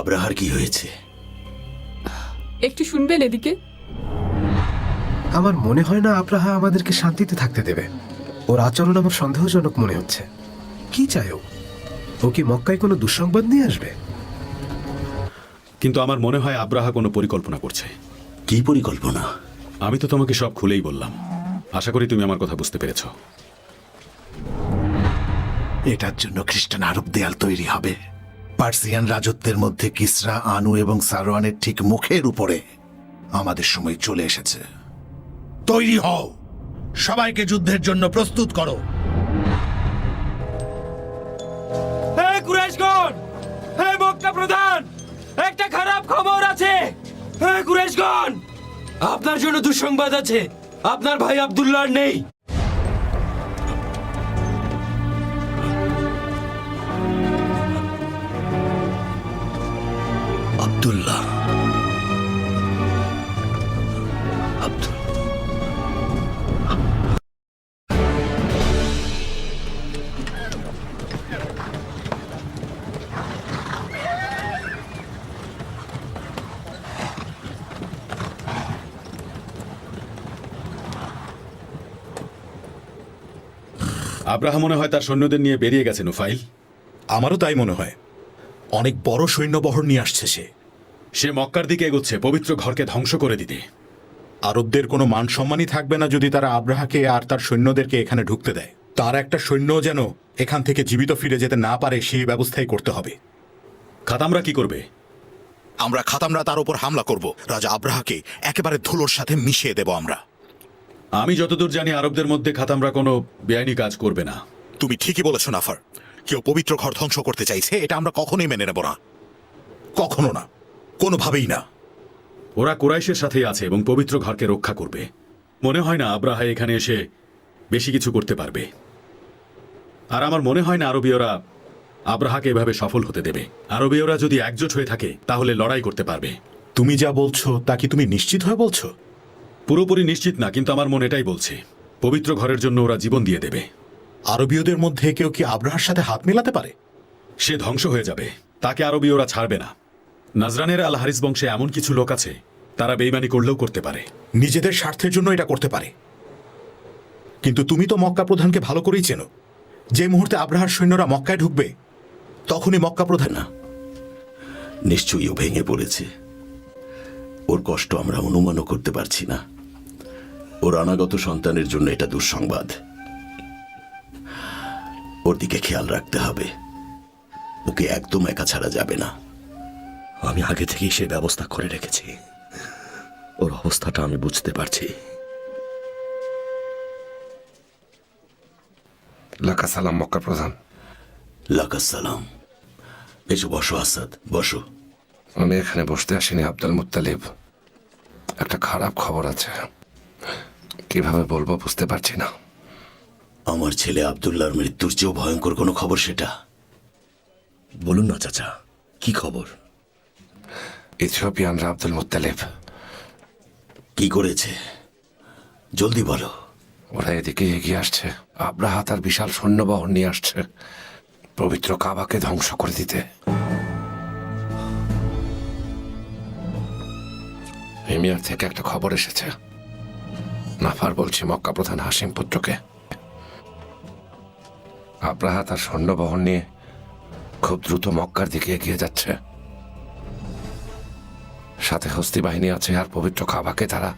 আব্রাহার কি হয়েছে? একটু শুনবেন এদিকে। আমার মনে হয় না আব্রাহা আমাদেরকে শান্তিতে থাকতে দেবে। ওর আচরণ আমার সন্দেহজনক মনে হচ্ছে। কি চায় ও কি মক্কায় কোনো দুঃসংবাদ নিয়ে আসবে? কিন্তু আমার মনে হয় আব্রাহা কোনো পরিকল্পনা করছে। কি পরিকল্পনা? আমি তো তোমাকে সব খুলেই বললাম, আশা করি তুমি আমার কথা বুঝতে পেরেছ। এটার জন্য খ্রিস্টান আরব দেয়াল তৈরি হবে। পার্সিয়ান রাজত্বের মধ্যে কিসরা, আনু এবং সারওয়ানের ঠিক মুখের উপরে আমাদের সময় চলে এসেছে। তৈরি হও, সবাইকে যুদ্ধের জন্য প্রস্তুত করো। হে কুরাইশগণ, হে মক্কা প্রধান, একটা খারাপ খবর আছে। হে কুরাইশগণ, আপনার জন্য দুঃসংবাদ আছে। আপনার ভাই আব্দুল্লাহ নেই। আব্দুল্লাহ, আব্দুল আব্রাহা মনে হয় তার সৈন্যদের নিয়ে বেরিয়ে গেছে নুফাইল। আমারও তাই মনে হয়। অনেক বড় সৈন্যবহর নিয়ে আসছে সে মক্কার দিকে এগোচ্ছে পবিত্র ঘরকে ধ্বংস করে দিতে। আরবদের কোনো মান সম্মানই থাকবে না যদি তারা আব্রাহাকে আর তার সৈন্যদেরকে এখানে ঢুকতে দেয়। তার একটা সৈন্য যেন এখান থেকে জীবিত ফিরে যেতে না পারে সেই ব্যবস্থাই করতে হবে। খাতামরা কি করবে? আমরা খাতামরা তার উপর হামলা করব। রাজা আব্রাহাকে একেবারে ধুলোর সাথে মিশিয়ে দেব আমরা। আমি যতদূর জানি আরবদের মধ্যে খাতামরা কোনো বেআইনি কাজ করবে না। তুমি ঠিকই বলেছ নাফার। কেউ পবিত্র ঘর ধ্বংস করতে চাইছে, এটা আমরা কখনোই মেনে নেব না। কখনো না, কোনোভাবেই না। ওরা কুরাইশের সাথেই আছে এবং পবিত্র ঘরকে রক্ষা করবে। মনে হয় না আব্রাহা এখানে এসে বেশি কিছু করতে পারবে। আর আমার মনে হয় না আরবীয়রা আব্রাহাকে এভাবে সফল হতে দেবে। আরবীয়রা যদি একজোট হয়ে থাকে তাহলে লড়াই করতে পারবে। তুমি যা বলছো তা কি তুমি নিশ্চিত হয়ে বলছো? পুরোপুরি নিশ্চিত না, কিন্তু আমার মন এটাই বলছে। পবিত্র ঘরের জন্য ওরা জীবন দিয়ে দেবে। আরবীয়দের মধ্যে কেউ কি আব্রাহার সাথে হাত মেলাতে পারে? সে ধ্বংস হয়ে যাবে, তাকে আরবীয়রা ছাড়বে না। নাজরানের আল হারিস বংশে এমন কিছু লোক আছে, তারা বেইমানি করলেও করতে পারে। নিজেদের স্বার্থের জন্য এটা করতে পারে। কিন্তু তুমি তো মক্কা প্রধানকে ভালো করেই চেনো। যে মুহূর্তে আব্রাহার সৈন্যরা মক্কায় ঢুকবে তখনই মক্কা প্রধান না, নিশ্চয়ই ও ভেঙে পড়েছে। ওর কষ্ট আমরা অনুমানও করতে পারছি না। ওর অনাগত সন্তানের জন্য এটা দুঃসংবাদ। ওর দিকে খেয়াল রাখতে হবে। ওকে একদম একা ছাড়া যাবে না। আমি আগে থেকেই সে ব্যবস্থা করে রেখেছি। ওর অবস্থাটা আমি বুঝতে পারছি। লাকা সালাম মক্কা প্রধান। লাকাস সালাম। এসো, বসো আসাদ, বসো। আমি এখানে বসতে আসিনি আব্দুল মুত্তালিব। একটা খারাপ খবর আছে, কিভাবে বলবো বুঝতে পারছি না। আমার ছেলে আব্দুল্লাহর মৃত্যুর চেয়েও ভয়ঙ্কর কোনো খবর সেটা। বলুন না চাচা, কি খবর? ইথিওপিয়ানরা আব্দুল মুত্তালিব কি করেছে? জলদি বলো। ওরা এদিকে এগিয়ে আসছে। আব্রাহা তার বিশাল সৈন্যবহর নিয়ে আসছে পবিত্র কাবাকে ধ্বংস করে দিতে। হিমিয়ার থেকে একটা খবর এসেছে। নাফার বলছি মক্কা প্রধান হাসিম পুত্রকে। আব্রাহা তার সৈন্যবহর নিয়ে খুব দ্রুত মক্কার দিকে এগিয়ে যাচ্ছে। সাথে হস্তি বাহিনী আছে, আর পবিত্র কাবাকে তারা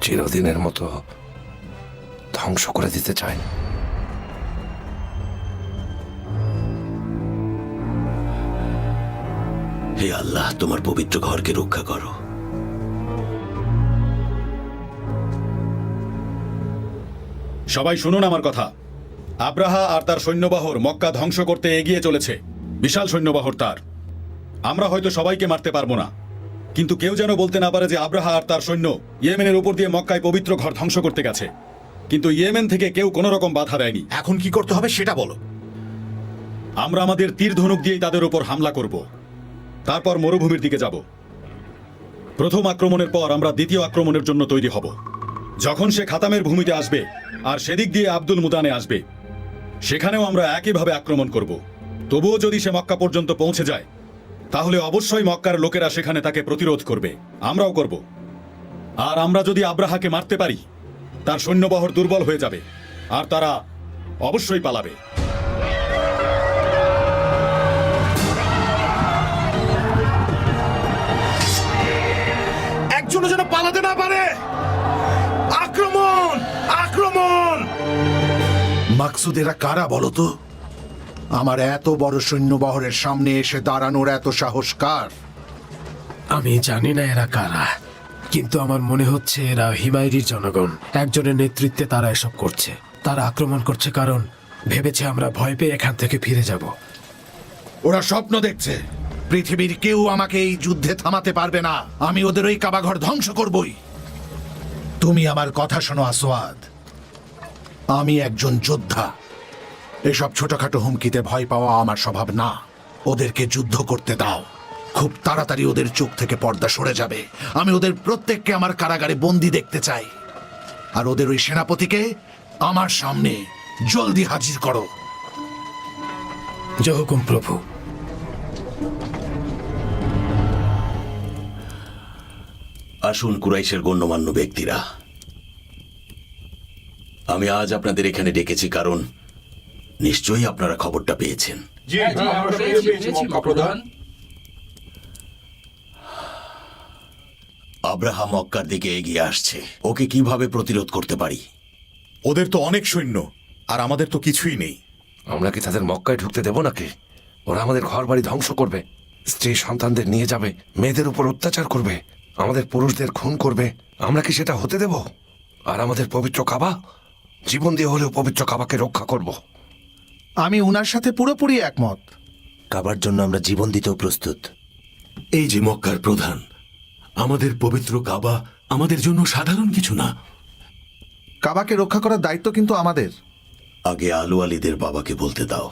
চিরদিনের মতো ধ্বংস করে দিতে চায়। হে আল্লাহ, তোমার পবিত্র ঘরকে রক্ষা করো। সবাই শুনুন আমার কথা। আব্রাহা আর তার সৈন্যবাহর মক্কা ধ্বংস করতে এগিয়ে চলেছে। বিশাল সৈন্যবাহর তার। আমরা হয়তো সবাইকে মারতে পারবো না, কিন্তু কেউ যেন বলতে না পারে যে আব্রাহা আর তার সৈন্য ইয়েমেনের উপর দিয়ে মক্কায় পবিত্র ঘর ধ্বংস করতে গেছে। কিন্তু ইয়েমেন থেকে কেউ কোনো রকম বাধা দেয়নি। এখন কি করতে হবে সেটা বলো। আমরা আমাদের তীর ধনুক দিয়েই তাদের উপর হামলা করব। তারপর মরুভূমির দিকে যাব। প্রথম আক্রমণের পর আমরা দ্বিতীয় আক্রমণের জন্য তৈরি হব। যখন সে খাতামের ভূমিতে আসবে আর সেদিক দিয়ে আব্দুল মুতানে আসবে, সেখানেও আমরা একইভাবে আক্রমণ করব। তবুও যদি সে মক্কা পর্যন্ত পৌঁছে যায় তাহলে অবশ্যই মক্কার লোকেরা সেখানে তাকে প্রতিরোধ করবে, আমরাও করব। আর আমরা যদি আব্রাহাকে মারতে পারি, তার সৈন্যবহর দুর্বল হয়ে যাবে আর তারা অবশ্যই পালাবে। একজনও যেন পালাতে না পারে। আক্রমণ, আক্রমণ! মাকসুদেরা কারা বলো তো? আমার এত বড় সৈন্যবহরের সামনে এসে দাঁড়ানোর এত সাহস কার? আমি জানি না এরা কারা, কিন্তু আমার মনে হচ্ছে এরা হিমায়রির জনগণ। একজনের নেতৃত্বে তারা এসব করছে। তারা আক্রমণ করছে কারণ ভেবেছে আমরা ভয় পেয়ে এখান থেকে ফিরে যাব। ওরা স্বপ্ন দেখছে। পৃথিবীর কেউ আমাকে এই যুদ্ধে থামাতে পারবে না। আমি ওদের ওই কাবাঘর ধ্বংস করবই। তুমি আমার কথা শোনো আসওয়াদ, আমি একজন যোদ্ধা। এসব ছোটখাটো হুমকিতে ভয় পাওয়া আমার স্বভাব না। ওদেরকে যুদ্ধ করতে দাও। খুব তাড়াতাড়ি ওদের চোখ থেকে পর্দা সরে যাবে। আমি ওদের প্রত্যেককে আমার কারাগারে বন্দি দেখতে চাই। আর ওদের ওই সেনাপতিকে আমার সামনে জলদি হাজির করো। জয় হুকুম প্রভু। আসুন কুরাইশের গণ্যমান্য ব্যক্তিরা, আমি আজ আপনাদের এখানে ডেকেছি কারণ নিশ্চয়ই আপনারা খবরটা পেয়েছেন। আব্রাহা মক্কার দিকে এগিয়ে আসছে। ওকে কিভাবে প্রতিরোধ করতে পারি? ওদের তো অনেক সৈন্য, আর আমাদের তো কিছুই নেই। আমরা কি তাদের মক্কায় ঢুকতে দেব নাকি? ওরা আমাদের ঘর বাড়ি ধ্বংস করবে, স্ত্রী সন্তানদের নিয়ে যাবে, মেয়েদের উপর অত্যাচার করবে, আমাদের পুরুষদের খুন করবে। আমরা কি সেটা হতে দেব? আর আমাদের পবিত্র কাবা, জীবন দিয়ে হলেও পবিত্র কাবাকে রক্ষা করব। আমি উনার সাথে পুরোপুরি একমত। কাবার জন্য আমরা জীবন দিতেও প্রস্তুত। এই যে মক্কার প্রধান, আমাদের পবিত্র কাবা আমাদের জন্য সাধারণ কিছু না। কাবাকে রক্ষা করার দায়িত্ব কিন্তু আমাদের। আগে আলু আলীদের বাবাকে বলতে দাও।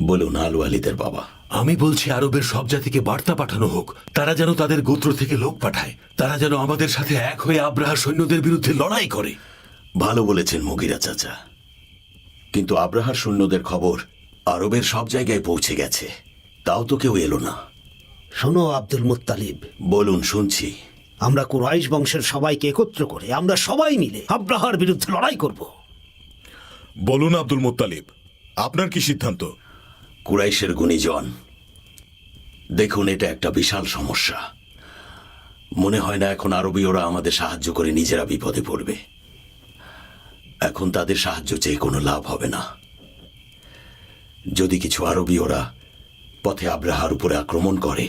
বলুন আলু আলীদের বাবা। আমি বলছি আরবের সব জাতিকে বার্তা পাঠানো হোক, তারা যেন তাদের গোত্র থেকে লোক পাঠায়। তারা যেন আমাদের সাথে এক হয়ে আব্রাহার সৈন্যদের বিরুদ্ধে লড়াই করে। ভালো বলেছেন মুগিরা চাচা, কিন্তু আব্রাহার সৈন্যদের খবর আরবের সব জায়গায় পৌঁছে গেছে, তাও তো কেউ এলো না। শোনো আব্দুল মুত্তালিব, বলুন, শুনছি। আমরা কুরাইশ বংশের সবাইকে একত্র করে আমরা সবাই মিলে আব্রাহার বিরুদ্ধে লড়াই করব। বলুন আব্দুল মুত্তালিব, আপনার কি সিদ্ধান্ত? কুরাইশের গুণীজন, দেখুন এটা একটা বিশাল সমস্যা। মনে হয় না এখন আরবীয়রা আমাদের সাহায্য করে নিজেরা বিপদে পড়বে। এখন তাদের সাহায্য চেয়ে কোনো লাভ হবে না। যদি কিছু আরবীয়রা পথে আব্রাহার উপরে আক্রমণ করে,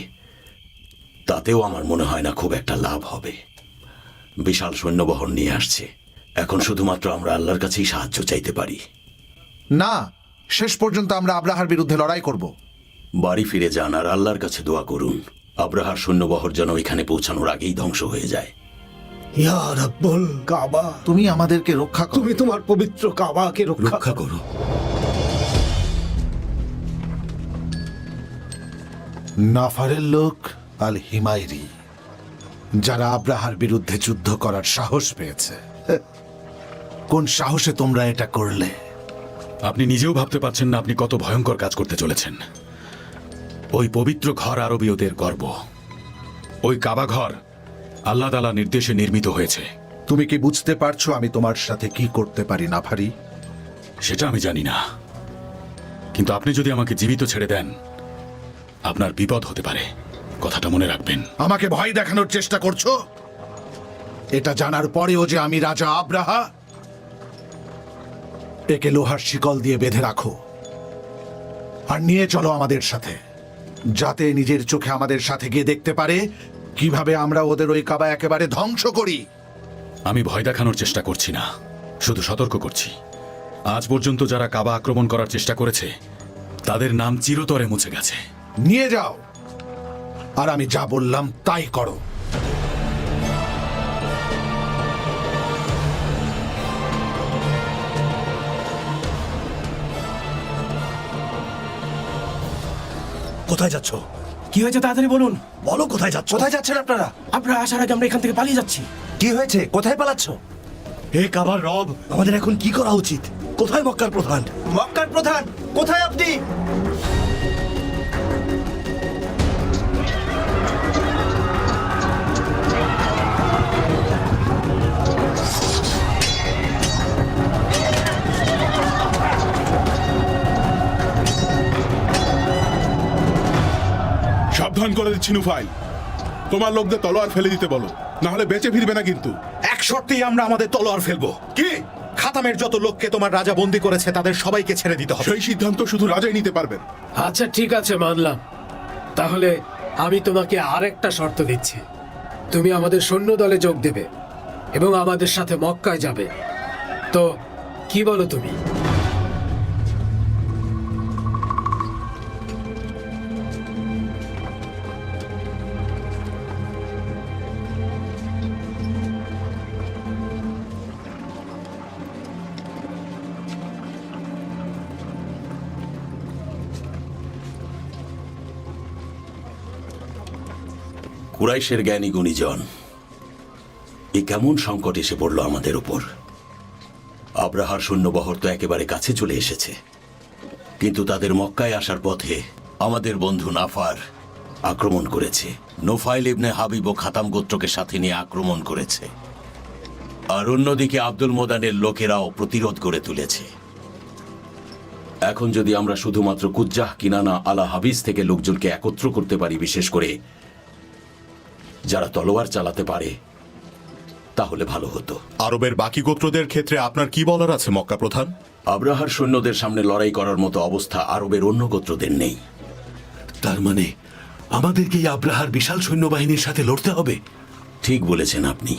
তাতেও আমার মনে হয় না খুব একটা লাভ হবে। বিশাল সৈন্যবহর নিয়ে আসছে। এখন শুধুমাত্র আমরা আল্লাহর কাছেই সাহায্য চাইতে পারি। না, শেষ পর্যন্ত আমরা আব্রাহার বিরুদ্ধে লড়াই করব। বাড়ি ফিরে যান আর আল্লাহর কাছে দোয়া করুন আব্রাহার সৈন্যবহর যেন এখানে পৌঁছানোর আগেই ধ্বংস হয়ে যায়। ইয়া রাব্বুল কাবা, তুমি আমাদেরকে রক্ষা করো। তুমি তোমার পবিত্র কাবাকে রক্ষা করো। নাফারের লোক আল হিমায়রি, যারা আব্রাহার বিরুদ্ধে যুদ্ধ করার সাহস পেয়েছে। কোন সাহসে তোমরা এটা করলে? আপনি নিজেও ভাবতে পারছেন না আপনি কত ভয়ঙ্কর কাজ করতে চলেছেন। ওই পবিত্র ঘর আরবীয়দের গর্ব। ওই কাবা ঘর আল্লাহ তাআলা নির্দেশে নির্মিত হয়েছে। তুমি কি বুঝতে পারছো আমি তোমার সাথে কি করতে পারি নাফারি? সেটা আমি জানি না, কিন্তু আপনি যদি আমাকে জীবিত ছেড়ে দেন, আপনার বিপদ হতে পারে। কথাটা মনে রাখবেন। আমাকে ভয় দেখানোর চেষ্টা করছো? এটা জানার পরেও যে আমি রাজা আব্রাহা? একে লোহার শিকল দিয়ে বেঁধে রাখো আর নিয়ে চলো আমাদের সাথে, যাতে নিজের চোখে আমাদের সাথে গিয়ে দেখতে পারে কিভাবে আমরা ওদের ওই কাবা একেবারে ধ্বংস করি। আমি ভয় দেখানোর চেষ্টা করছি না, শুধু সতর্ক করছি। আজ পর্যন্ত যারা কাবা আক্রমণ করার চেষ্টা করেছে, তাদের নাম চিরতরে মুছে গেছে। নিয়ে যাও, আর আমি যা বললাম তাই করো। কোথায় যাচ্ছ? কি হয়েছে তাড়াতাড়ি বলুন। বলো কোথায় যাচ্ছ? কোথায় যাচ্ছেন আপনারা? আপনারা আসার আগে আমরা এখান থেকে পালিয়ে যাচ্ছি। কি হয়েছে? কোথায় পালাচ্ছ? হে কাবার রব, আমাদের এখন কি করা উচিত? কোথায় মক্কার প্রধান? মক্কার প্রধান কোথায় আপনি? সাবধান করে দিচ্ছি নুফাইল, তোমার লোকদের তলোয়ার ফেলে দিতে বলো, না হলে বেঁচে ফিরবে না কিন্তু। এক শর্তেই আমরা আমাদের তলোয়ার ফেলবো। কি? খাতামের যত লোককে তোমার রাজা বন্দী করেছে তাদের সবাইকে ছেড়ে দিতে হবে। সেই সিদ্ধান্ত শুধু রাজাই নিতে পারবেন। আচ্ছা ঠিক আছে, মানলাম। তাহলে আমি তোমাকে আরেকটা শর্ত দিচ্ছি। তুমি আমাদের সৈন্য দলে যোগ দেবে এবং আমাদের সাথে মক্কায় যাবে। তো কি বলো তুমি? কুরাইশের জ্ঞানী গুণীজন, এ কেমন সংকট এসে পড়ল আমাদের উপর। আব্রাহার সৈন্যবহর তো একেবারে কাছে চলে এসেছে, কিন্তু তাদের মক্কায় আসার পথে আমাদের বন্ধু নাফার আক্রমণ করেছে। নোফাইল ইবনে হাবিব ও খাতাম গোত্রকে সাথে নিয়ে আক্রমণ করেছে, আর অন্যদিকে আব্দুল মোদানের লোকেরাও প্রতিরোধ গড়ে তুলেছে। এখন যদি আমরা শুধুমাত্র কুজ্জাহ, কিনানা, আলা হাবিস থেকে লোকজনকে একত্র করতে পারি, বিশেষ করে যারা তলোয়ার চালাতে পারে, তাহলে ভালো হতো। আরবের বাকি গোত্রদের ক্ষেত্রে আপনার কি বলার আছে মক্কা প্রধান? আব্রাহার সৈন্যদের সামনে লড়াই করার মতো অবস্থা আরবের অন্য গোত্রদের নেই। তার মানে আমাদেরকে এই আব্রাহার বিশাল সৈন্যবাহিনীর সাথে লড়তে হবে? ঠিক বলেছেন আপনি।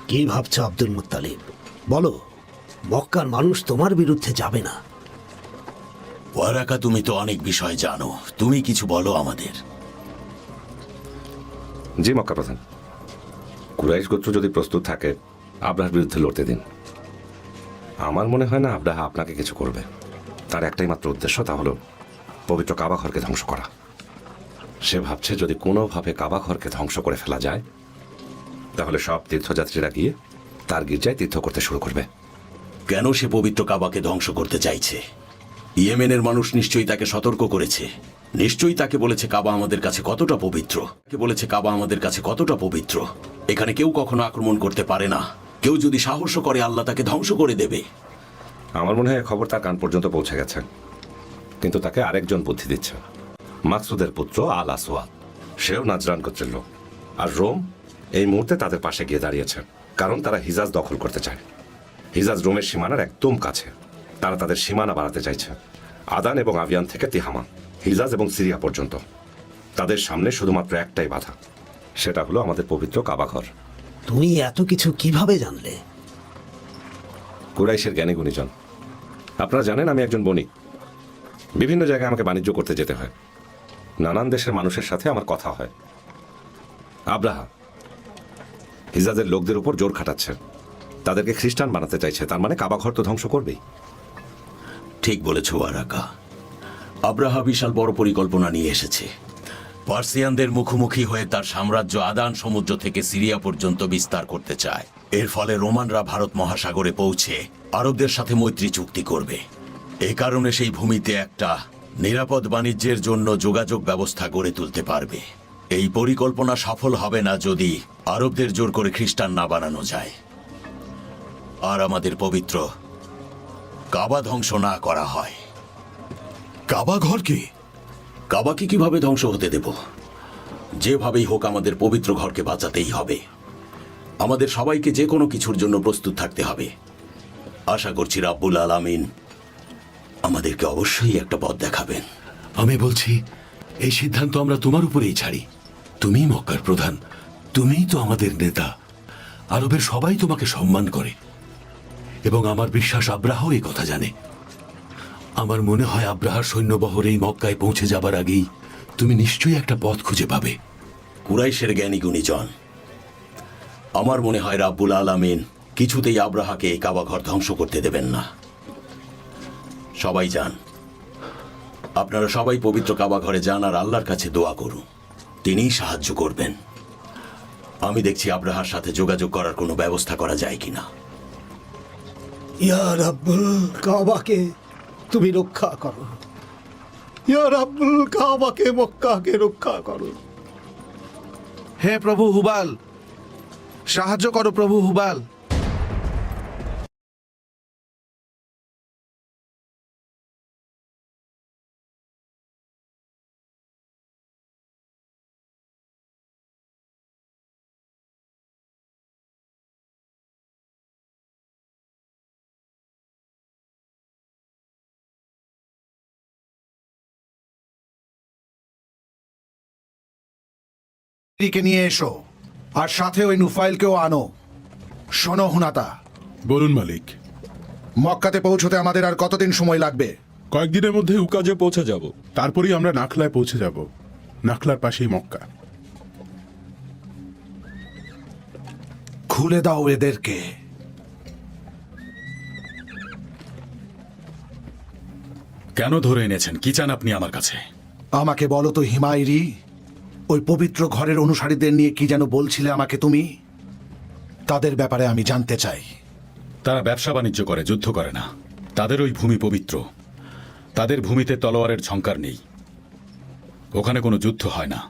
কি ভাবছো আব্দুল মুত্তালিব? বলো, মক্কার মানুষ তোমার বিরুদ্ধে যাবে না। ওয়ারাকা, তুমি তো অনেক বিষয় জানো, তুমি কিছু বলো আমাদের। জি মক্কা প্রধান, কুরাইশ গোত্র যদি প্রস্তুত থাকে আব্রাহার বিরুদ্ধে লড়তে দিন। আমার মনে হয় না আব্রাহা আপনাকে কিছু করবে। তার একটাই মাত্র উদ্দেশ্য, তা হলো পবিত্র কাবা ঘরকে ধ্বংস করা। সে ভাবছে যদি কোনোভাবে কাবা ঘরকে ধ্বংস করে ফেলা যায়, তাহলে সব তীর্থযাত্রীরা গিয়ে তার গির্জায় তীর্থ করতে শুরু করবে। কেন সে পবিত্র কাবাকে ধ্বংস করতে চাইছে? ইয়েমেনের মানুষ নিশ্চয়ই তাকে সতর্ক করেছে, নিশ্চয়ই তাকে বলেছে কাবা আমাদের কাছে কতটা পবিত্র, কাবা আমাদের কাছে কতটা পবিত্র। এখানে কেউ কখনো আক্রমণ করতে পারে না। কেউ যদি সাহস করে, আল্লাহ তাকে ধ্বংস করে দেবে। আমার মনে হয় খবর তার কান পর্যন্ত পৌঁছে গেছে, কিন্তু তাকে আরেকজন বুদ্ধি দিচ্ছে। মাকসুদের পুত্র আল আসওয়াদ, সেও নাজরান গোত্রের লোক, আর রোম এই মুহূর্তে তাদের পাশে গিয়ে দাঁড়িয়েছে, কারণ তারা হিজাজ দখল করতে চায়। হিজাজ রোমের সীমানার একদম কাছে। তারা তাদের সীমানা বাড়াতে চাইছে, আদান এবং আভিয়ান থেকে তিহামা, হিজাজ এবং সিরিয়া পর্যন্ত। তাদের সামনে শুধুমাত্র একটাই বাধা, সেটা হলো আমাদের পবিত্র কাবাঘর। তুমি এত কিছু কিভাবে জানলে? কুরাইশের জ্ঞানী গুণীজন, আপনারা জানেন আমি একজন বণিক। বিভিন্ন জায়গায় আমাকে বাণিজ্য করতে যেতে হয়, নানান দেশের মানুষের সাথে আমার কথা হয়। আব্রাহা হিজাজের লোকদের উপর জোর খাটাচ্ছে, তাদেরকে খ্রিস্টান বানাতে চাইছে। তার মানে কাবাঘর তো ধ্বংস করবেই। ঠিক বলেছ ওয়ারাকা, আব্রাহা বিশাল বড় পরিকল্পনা নিয়ে এসেছে। পার্সিয়ানদের মুখোমুখি হয়ে তার সাম্রাজ্য আদান সমুদ্র থেকে সিরিয়া পর্যন্ত বিস্তার করতে চায়। এর ফলে রোমানরা ভারত মহাসাগরে পৌঁছে আরবদের সাথে মৈত্রী চুক্তি করবে। এই কারণে সেই ভূমিতে একটা নিরাপদ বাণিজ্যের জন্য যোগাযোগ ব্যবস্থা গড়ে তুলতে পারবে। এই পরিকল্পনা সফল হবে না যদি আরবদের জোর করে খ্রিস্টান না বানানো যায়, আর আমাদের পবিত্র কাবা ধ্বংস না করা হয়। কাবা ঘরকে? কাবাকে কিভাবে ধ্বংস হতে দেব? যেভাবেই হোক আমাদের পবিত্র ঘরকে বাঁচাতেই হবে। আমাদের সবাইকে যে কোনো কিছুর জন্য প্রস্তুত থাকতে হবে। আশা করছি রাব্বুল আলামিন আমাদেরকে অবশ্যই একটা পথ দেখাবেন। আমি বলছি, এই সিদ্ধান্ত আমরা তোমার উপরেই ছাড়ি। তুমিই মক্কার প্রধান, তুমিই তো আমাদের নেতা। আরবের সবাই তোমাকে সম্মান করে, এবং আমার বিশ্বাস আব্রাহাও এই কথা জানে। আমার মনে হয় আব্রাহার সৈন্যবহর এই মক্কায় পৌঁছে যাবার আগেই তুমি নিশ্চয়ই একটা পথ খুঁজে পাবে। কুরাইশের জ্ঞানী গুণীজন, আমার মনে হয় রাব্বুল আলামিন কিছুতেই আব্রাহাকে এই কাবা ঘর ধ্বংস করতে দেবেন না। সবাই যান, আপনারা সবাই পবিত্র কাবা ঘরে যান আর আল্লাহর কাছে দোয়া করুন, তিনিই সাহায্য করবেন। আমি দেখছি আব্রাহার সাথে যোগাযোগ করার কোনো ব্যবস্থা করা যায় কিনা। ইয়া রাব্বুল কাবাকে তুমি রক্ষা করো। ইয়া রাব্বুল কাবাকে, মক্কাকে রক্ষা করো। হে প্রভু হুবাল, সাহায্য করো প্রভু হুবাল। ব্যক্তিকে নিয়ে এসো, আর সাথে ওই নুফাইলকেও আনো। শোনো হুনাতা, বলুন মালিক। মক্কাতে পৌঁছতে আমাদের আর কতদিন সময় লাগবে? কয়েকদিনের মধ্যে উকাজে পৌঁছে যাব, তারপরেই আমরা নাখলায় পৌঁছে যাব। নাখলার পাশেই মক্কা। খুলে দাও এদেরকে। কেন ধরে এনেছেন? কি চান আপনি আমার কাছে? আমাকে বলো তো হিমায়রি, ওই পবিত্র ঘরের অনুসারীদের নিয়ে কি যেন বলছিলে আমাকে তুমি? তাদের ব্যাপারে আমি জানতে চাই। তারা ব্যবসা বাণিজ্য করে, যুদ্ধ করে না। তাদের ওই ভূমি পবিত্র। তাদের ভূমিতে তলোয়ারের ঝংকার নেই। ওখানে কোনো যুদ্ধ হয় না,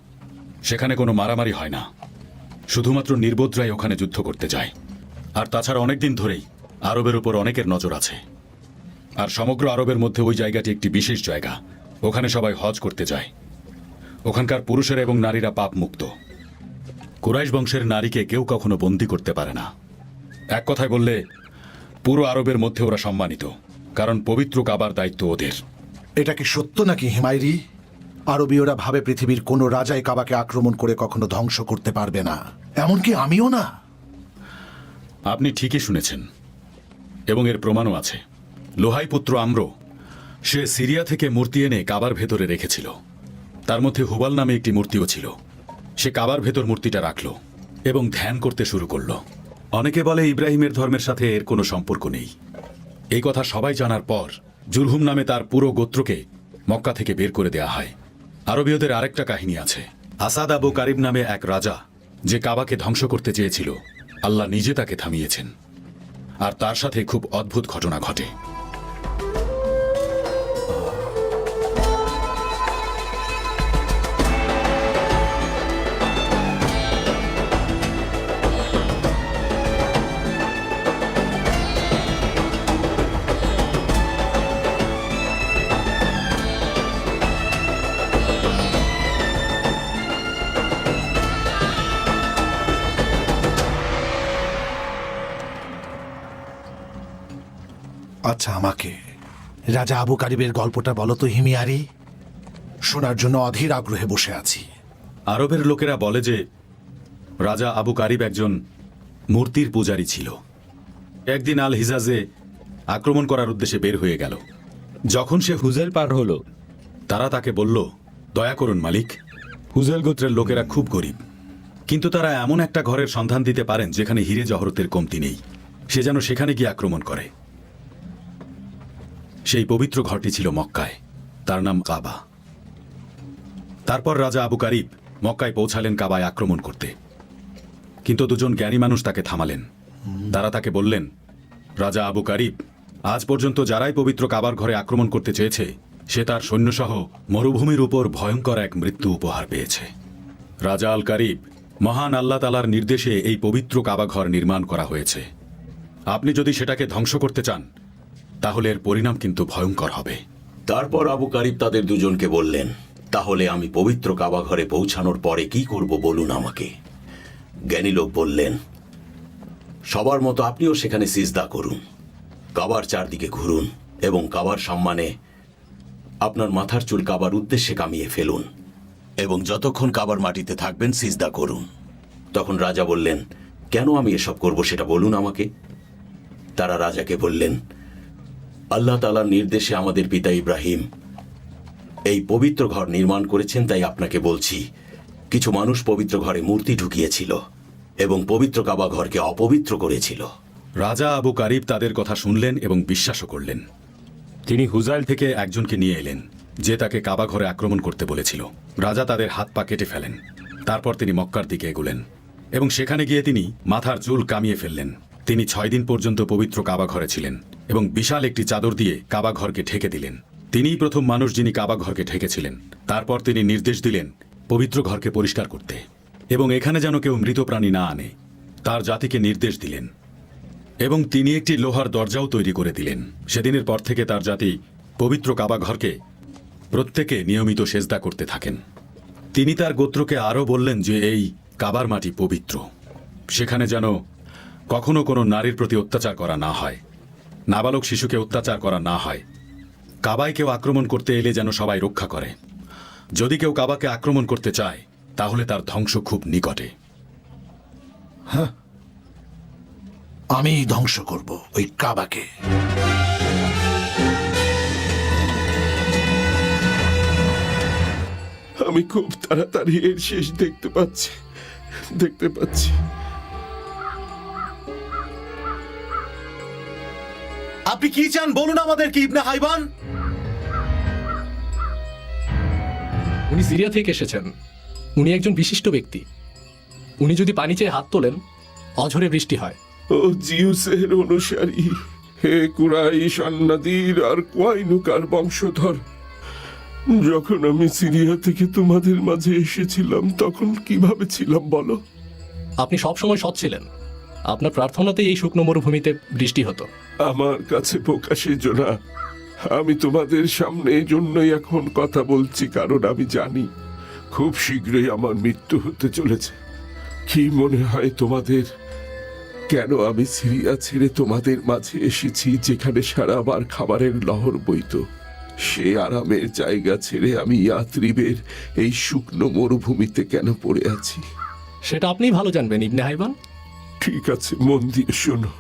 সেখানে কোনো মারামারি হয় না। শুধুমাত্র নির্বোধরাই ওখানে যুদ্ধ করতে যায়। আর তাছাড়া অনেকদিন ধরেই আরবের উপর অনেকের নজর আছে। আর সমগ্র আরবের মধ্যে ওই জায়গাটি একটি বিশেষ জায়গা। ওখানে সবাই হজ করতে যায়। ওখানকার পুরুষেরা এবং নারীরা পাপ মুক্ত। কুরাইশ বংশের নারীকে কেউ কখনো বন্দী করতে পারে না। এক কথায় বললে পুরো আরবের মধ্যে ওরা সম্মানিত, কারণ পবিত্র কাবার দায়িত্ব ওদের। এটা কি সত্য নাকি হিমায়রি? আরবীয়রা ভাবে পৃথিবীর কোনো রাজাই কাবাকে আক্রমণ করে কখনো ধ্বংস করতে পারবে না, এমনকি আমিও না। আপনি ঠিকই শুনেছেন, এবং এর প্রমাণও আছে। লোহাই পুত্র আম্র, সে সিরিয়া থেকে মূর্তি এনে কাবার ভেতরে রেখেছিল। তার মধ্যে হুবাল নামে একটি মূর্তিও ছিল। সে কাবার ভেতর মূর্তিটা রাখল এবং ধ্যান করতে শুরু করল। অনেকে বলে ইব্রাহিমের ধর্মের সাথে এর কোনো সম্পর্ক নেই। এই কথা সবাই জানার পর জুরহুম নামে তার পুরো গোত্রকে মক্কা থেকে বের করে দেয়া হয়। আরবীয়দের আরেকটা কাহিনী আছে। আসাদ আবু কারিব নামে এক রাজা, যে কাবাকে ধ্বংস করতে চেয়েছিল, আল্লাহ নিজে তাকে থামিয়েছেন। আর তার সাথে খুব অদ্ভুত ঘটনা ঘটে। আচ্ছা, আমাকে রাজা আবু কারিবের গল্পটা বলো তো হিমিয়ারি। শোনার জন্য অধীর আগ্রহে বসে আছি। আরবের লোকেরা বলে যে রাজা আবু কারিব একজন মূর্তির পূজারী ছিল। একদিন আল হিজাজে আক্রমণ করার উদ্দেশ্যে বের হয়ে গেল। যখন সে হুজেল পার হলো, তারা তাকে বলল, দয়া করুন মালিক, হুজেল গোত্রের লোকেরা খুব গরিব, কিন্তু তারা এমন একটা ঘরের সন্ধান দিতে পারেন যেখানে হিরে জহরতের কমতি নেই। সে যেন সেখানে গিয়ে আক্রমণ করে। সেই পবিত্র ঘরটি ছিল মক্কায়, তার নাম কাবা। তারপর রাজা আবু কারিব মক্কায় পৌঁছালেন কাবায় আক্রমণ করতে, কিন্তু দুজন জ্ঞানী মানুষ তাকে থামালেন। তারা তাকে বললেন, রাজা আবু কারিব, আজ পর্যন্ত যারাই পবিত্র কাবার ঘরে আক্রমণ করতে চেয়েছে, সে তার সৈন্যসহ মরুভূমির উপর ভয়ঙ্কর এক মৃত্যু উপহার পেয়েছে। রাজা আল কারিব, মহান আল্লাহ তাআলার নির্দেশে এই পবিত্র কাবা ঘর নির্মাণ করা হয়েছে। আপনি যদি সেটাকে ধ্বংস করতে চান, তাহলে এর পরিণাম কিন্তু ভয়ঙ্কর হবে। তারপর আবু কারিব তাদের দুজনকে বললেন, তাহলে আমি পবিত্র কাবা ঘরে পৌঁছানোর পরে কি করব বলুন আমাকে। জ্ঞানী লোক বললেন, সবার মতো আপনিও সেখানে সিজদা করুন, কাবার চারদিকে ঘুরুন এবং কাবার সম্মানে আপনার মাথার চুল কাবার উদ্দেশ্যে কামিয়ে ফেলুন এবং যতক্ষণ কাবার মাটিতে থাকবেন সিজদা করুন। তখন রাজা বললেন, কেন আমি এসব করব সেটা বলুন আমাকে। তারা রাজাকে বললেন, আল্লাহ তাআলার নির্দেশে আমাদের পিতা ইব্রাহিম এই পবিত্র ঘর নির্মাণ করেছেন, তাই আপনাকে বলছি, কিছু মানুষ পবিত্র ঘরে মূর্তি ঢুকিয়েছিল এবং পবিত্র কাবা ঘরকে অপবিত্র করেছিল। রাজা আবু কারিব তাদের কথা শুনলেন এবং বিশ্বাসও করলেন। তিনি হুজাইল থেকে একজনকে নিয়ে এলেন, যে তাকে কাবা ঘরে আক্রমণ করতে বলেছিল। রাজা তাদের হাত পা কেটে ফেলেন। তারপর তিনি মক্কার দিকে এগোলেন এবং সেখানে গিয়ে তিনি মাথার চুল কামিয়ে ফেললেন। তিনি 6 দিন পর্যন্ত পবিত্র কাবা ঘরে ছিলেন এবং বিশাল একটি চাদর দিয়ে কাবা ঘরকে ঢেকে দিলেন। তিনিই প্রথম মানুষ যিনি কাবা ঘরকে ঢেকেছিলেন। তারপর তিনি নির্দেশ দিলেন পবিত্র ঘরকে পরিষ্কার করতে এবং এখানে যেন কেউ মৃত প্রাণী না আনে। তার জাতিকে নির্দেশ দিলেন এবং তিনি একটি লোহার দরজাও তৈরি করে দিলেন। সেদিনের পর থেকে তার জাতি পবিত্র কাবা ঘরকে প্রত্যেকে নিয়মিত সেজদা করতে থাকেন। তিনি তার গোত্রকে আরও বললেন যে এই কাবার মাটি পবিত্র, সেখানে যেন কখনো কোনো নারীর প্রতি অত্যাচার করা না হয়, নাবালক শিশুকে অত্যাচার করা না হয়। কাবায় কেউ আক্রমণ করতে এলে যেন সবাই রক্ষা করে। যদি কেউ কাবাকে আক্রমণ করতে চায়, তাহলে তার ধ্বংস খুব নিকটে। আমি ধ্বংস করব ওই কাবাকে। আমি খুব তাড়াতাড়ি এর শেষ দেখতে পাচ্ছি। আপনি কি চান বলুন আমাদেরকে ইবনে হাইবান। উনি সিরিয়া থেকে এসেছেন। উনি একজন বিশিষ্ট ব্যক্তি। উনি যদি পানি চেয়ে হাত তোলেন, অঝরে বৃষ্টি হয়। ও জিউসের অনুসারী, হে কুরাইশ, আন্নাদির আর কোয়াইনুকার বংশধর, যখন আমি সিরিয়া থেকে তোমাদের মাঝে এসেছিলাম তখন কিভাবে ছিলাম বলো? আপনি সবসময় সৎ ছিলেন। আপনার প্রার্থনাতেই এই শুকনো মরুভূমিতে বৃষ্টি হতো। আমার কাছে বোকা সেজনা। আমি তোমাদের সামনে এই জন্যই এখন কথা বলছি, কারণ আমি জানি খুব শীঘ্রই আমার মৃত্যু হতে চলেছে। কি মনে হয় তোমাদের কেন আমি সিরিয়া ছেড়ে তোমাদের মাঝে এসেছি, যেখানে সারাবার খাবারের লহর বইত? সে আরামের জায়গা ছেড়ে আমি ইয়াত্রিবের এই শুকনো মরুভূমিতে কেন পড়ে আছি? সেটা আপনিই ভালো জানবেন ইবনে হাইবান। ঠিক আছে, মন দিয়ে শোনো।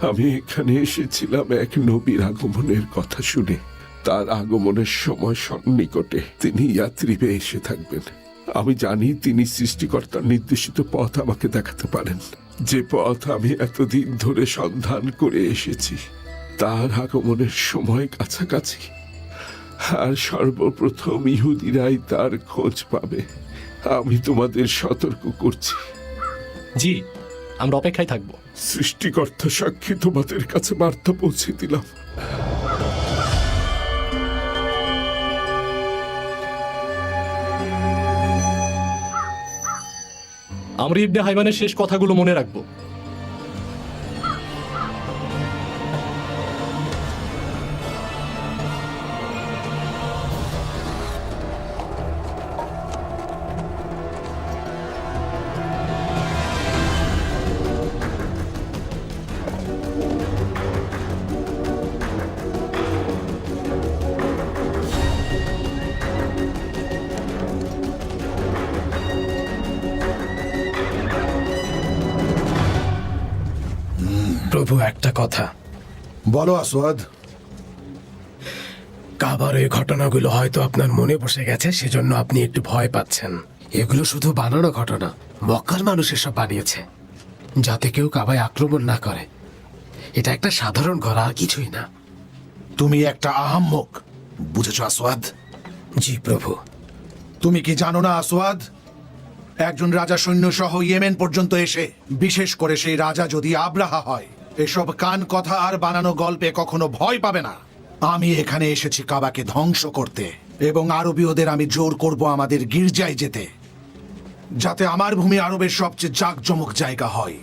আমি এখানে এসেছিলাম এক নবীর আগমনের কথা শুনে। তার আগমনের সময় সন্নিকটে তিনি ইয়াত্রিবে এসে থাকবেন। আমি জানি তিনি সৃষ্টিকর্তার নির্দেশিত পথ আমাকে দেখাতে পারেন, যে পথ আমি এতদিন ধরে সন্ধান করে এসেছি। তার আগমনের সময় কাছাকাছি, আর সর্বপ্রথম ইহুদিরাই তার খোঁজ পাবে। আমি তোমাদের সতর্ক করছি। জি, আমরা অপেক্ষায় থাকব। সৃষ্টিকর্তা সাক্ষী, তোমাদের কাছে বার্তা পৌঁছে দিলাম। আমরা ইবনে হাইবানের শেষ কথাগুলো মনে রাখবো। প্রভু, একটা কথা। বলো আসওয়াদ। কাবার এই ঘটনাগুলো হয়তো আপনার মনে বসে গেছে, সেজন্য আপনি একটু ভয় পাচ্ছেন। এগুলো শুধু বানানো ঘটনা। মক্কার মানুষ এসব বানিয়েছে যাতে কেউ কাবায় আক্রমণ না করে। এটা একটা সাধারণ ঘর, আর কিছুই না। তুমি একটা আহাম্মক, বুঝেছ আসওয়াদ? জি প্রভু। তুমি কি জানো না আসওয়াদ, একজন রাজা সৈন্য সহ ইয়েমেন পর্যন্ত এসে, বিশেষ করে সেই রাজা যদি আব্রাহা হয়, এসব কান কথা আর বানানো গল্পে কখনো ভয় পাবে না। আমি এখানে এসেছি কাবাকে ধ্বংস করতে, এবং আরবীয়দের আমি জোর করব আমাদের গির্জায় যেতে, যাতে আমার ভূমি আরবের সবচেয়ে জাঁকজমক জায়গা হয়।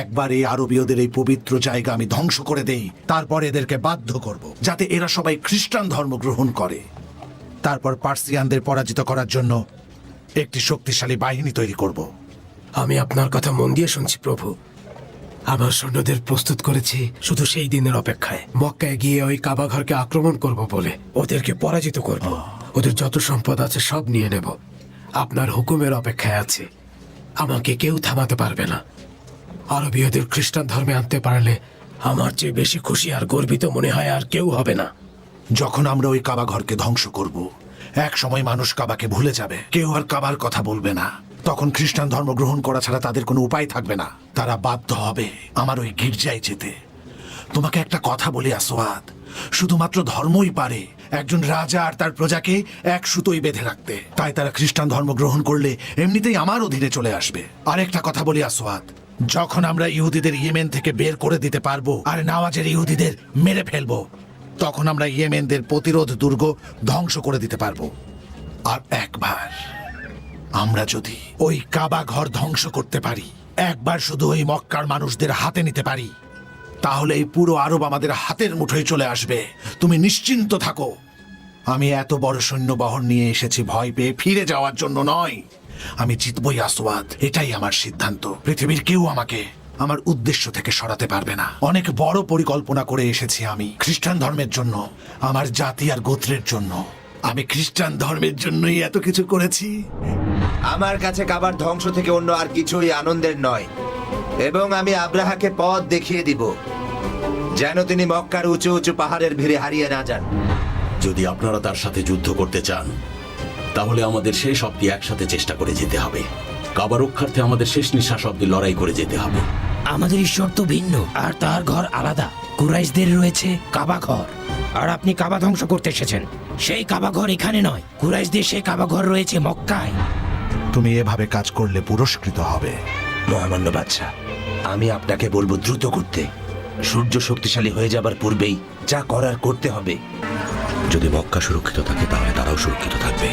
একবার এই আরবীয়দের এই পবিত্র জায়গা আমি ধ্বংস করে দেই, তারপর এদেরকে বাধ্য করব যাতে এরা সবাই খ্রিস্টান ধর্ম গ্রহণ করে। তারপর পার্সিয়ানদের পরাজিত করার জন্য একটি শক্তিশালী বাহিনী তৈরি করব। আমি আপনার কথা মন দিয়ে শুনছি প্রভু। আমার সৈন্যদের প্রস্তুত করেছি শুধু সেই দিনের অপেক্ষায়। মক্কায় গিয়ে ওই কাবা ঘরকে আক্রমণ করব বলে ওদেরকে পরাজিত করব। ওদের যত সম্পদ আছে সব নিয়ে নেব। আপনার হুকুমের অপেক্ষায় আছে। আমাকে কেউ থামাতে পারবে না। আরবীয়দের খ্রিস্টান ধর্মে আনতে পারলে আমার চেয়ে বেশি খুশি আর গর্বিত মনে হয় আর কেউ হবে না। যখন আমরা ওই কাবা ঘরকে ধ্বংস করব, এক সময় মানুষ কাবাকে ভুলে যাবে, কেউ আর কাবার কথা বলবে না। তখন খ্রিস্টান ধর্ম গ্রহণ করা ছাড়া তাদের কোনো উপায় থাকবে না। তারা বাধ্য হবে আমার ওই গির্জায় যেতে। তোমাকে একটা কথা বলি আসওয়াদ, শুধুমাত্র ধর্মই পারে একজন রাজা আর তার প্রজাকে এক সুতোই বেঁধে রাখতে। তাই তারা খ্রিস্টান ধর্ম গ্রহণ করলে এমনিতেই আমার অধীনে চলে আসবে। আরেকটা কথা বলি আসওয়াদ, যখন আমরা ইহুদিদের ইয়েমেন থেকে বের করে দিতে পারবো আর নওয়াজের ইহুদিদের মেরে ফেলবো, তখন আমরা ইয়েমেনদের প্রতিরোধ দুর্গ ধ্বংস করে দিতে পারবো। আর একবার আমরা যদি ওই কাবা ঘর ধ্বংস করতে পারি, একবার শুধু ওই মক্কার মানুষদের হাতে নিতে পারি, তাহলে এই পুরো আরব আমাদের হাতের মুঠোয় চলে আসবে। তুমি নিশ্চিন্ত থাকো। আমি এত বড় সৈন্যবহর নিয়ে এসেছি ভয় পেয়ে ফিরে যাওয়ার জন্য নয়। আমি জিতবই আসওয়াদ, এটাই আমার সিদ্ধান্ত। পৃথিবীর কেউ আমাকে আমার উদ্দেশ্য থেকে সরাতে পারবে না। অনেক বড় পরিকল্পনা করে এসেছি আমি খ্রিস্টান ধর্মের জন্য, আমার জাতি আর গোত্রের জন্য। আমি খ্রিস্টান ধর্মের জন্যই এত কিছু করেছি। আমার কাছে কাবার ধ্বংস থেকে অন্য আর কিছুই আনন্দের নয়, এবং আমি আব্রাহাকে পথ দেখিয়ে দিব যেন তিনি মক্কার উঁচু উঁচু পাহাড়ের ভিড়ে হারিয়ে না যান। যদি আপনারা তার সাথে যুদ্ধ করতে চান তাহলে আমাদের শেষ অব্দি একসাথে চেষ্টা করে যেতে হবে। কাবা রক্ষার্থে আমাদের শেষ নিঃশ্বাস অব্দি লড়াই করে যেতে হবে। আমাদের ঈশ্বর তো ভিন্ন, আর তার ঘর আলাদা। কুরাইশদের রয়েছে কাবা ঘর, আর আপনি কাবা ধ্বংস করতে এসেছেন। সেই কাবা ঘর এখানে নয়, কুরাইশদের সেই কাবা ঘর রয়েছে মক্কায়। তুমি এভাবে কাজ করলে পুরস্কৃত হবে। মহামান্য বাদশা, আমি আপনাকে বলবো দ্রুত করতে। সূর্য শক্তিশালী হয়ে যাবার পূর্বেই যা করার করতে হবে। যদি মক্কা সুরক্ষিত থাকে তাহলে তারাও সুরক্ষিত থাকবে।